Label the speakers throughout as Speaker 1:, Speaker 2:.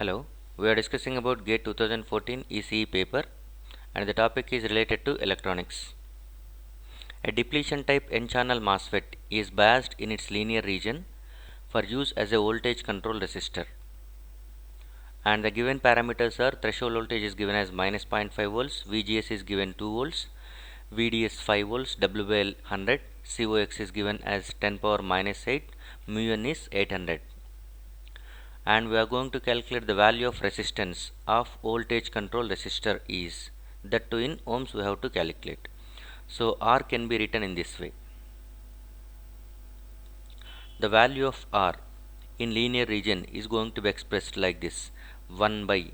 Speaker 1: Hello, we are discussing about GATE 2014 ECE paper and the topic is related to electronics. A depletion type N-channel MOSFET is biased in its linear region for use as a voltage control resistor, and the given parameters are threshold voltage is given as minus 0.5 volts, VGS is given 2 volts, VDS 5 volts, WL 100, COX is given as 10 power minus 8, mu n is 800. And we are going to calculate the value of resistance of voltage control resistor is, that too in ohms we have to calculate. So R can be written in this way. The value of R in linear region is going to be expressed like this: 1 by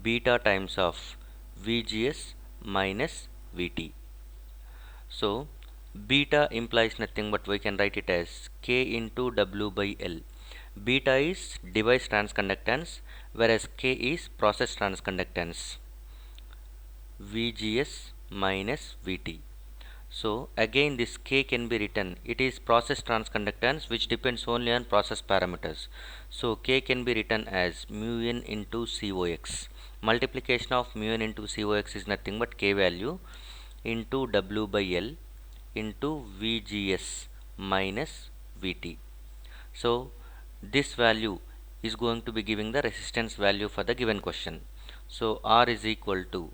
Speaker 1: beta times of VGS minus VT. So beta implies nothing but we can write it as K into W by L. Beta is device transconductance, whereas K is process transconductance, VGS minus VT. So again this K can be written, it is process transconductance which depends only on process parameters. So K can be written as mu n into COX. Multiplication of mu n into COX is nothing but K value into W by L into VGS minus VT. So this value is going to be giving the resistance value for the given question. So R is equal to,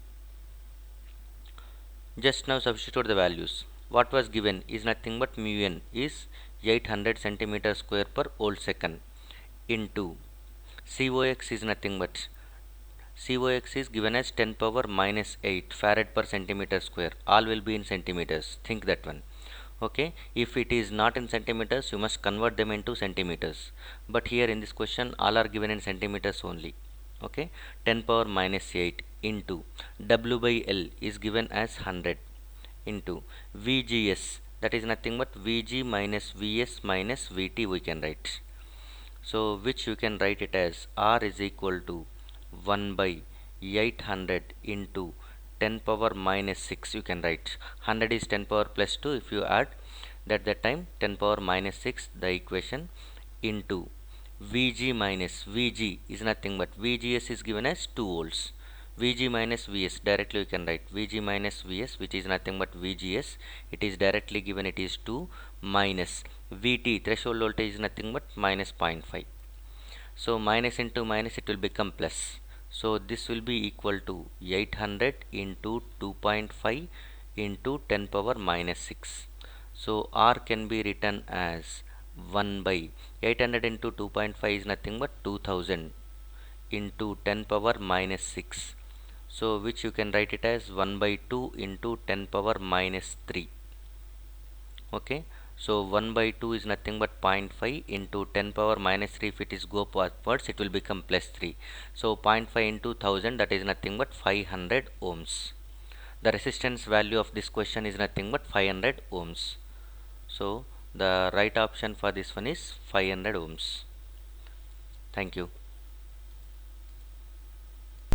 Speaker 1: just now substitute the values. What was given is nothing but mu n is 800 centimeter square per volt second into COX is nothing but COX is given as 10 power minus 8 farad per centimeter square. All will be in centimeters. Think that one. Okay, if it is not in centimeters you must convert them into centimeters, but here in this question all are given in centimeters only. Okay, 10 power minus 8 into W by L is given as 100 into VGS, that is nothing but VG minus VS minus VT we can write. So which you can write it as R is equal to 1 by 800 into 10 power minus 6 you can write. 100 is 10 power plus 2, if you add that time 10 power minus 6 the equation into VG minus VG is nothing but VGS is given as 2 volts. VG minus VS directly you can write VG minus VS, which is nothing but VGS, it is directly given, it is 2 minus VT threshold voltage is nothing but minus 0.5. So minus into minus it will become plus. So this will be equal to 800 into 2.5 into 10 power minus 6. So R can be written as 1 by 800 into 2.5 is nothing but 2000 into 10 power minus 6. So which you can write it as 1 by 2 into 10 power minus 3. Okay, so 1 by 2 is nothing but 0.5 into 10 power minus 3, if it is go upwards it will become plus 3. So 0.5 into 1000, that is nothing but 500 ohms. The resistance value of this question is nothing but 500 ohms. So the right option for this one is 500 ohms. Thank you.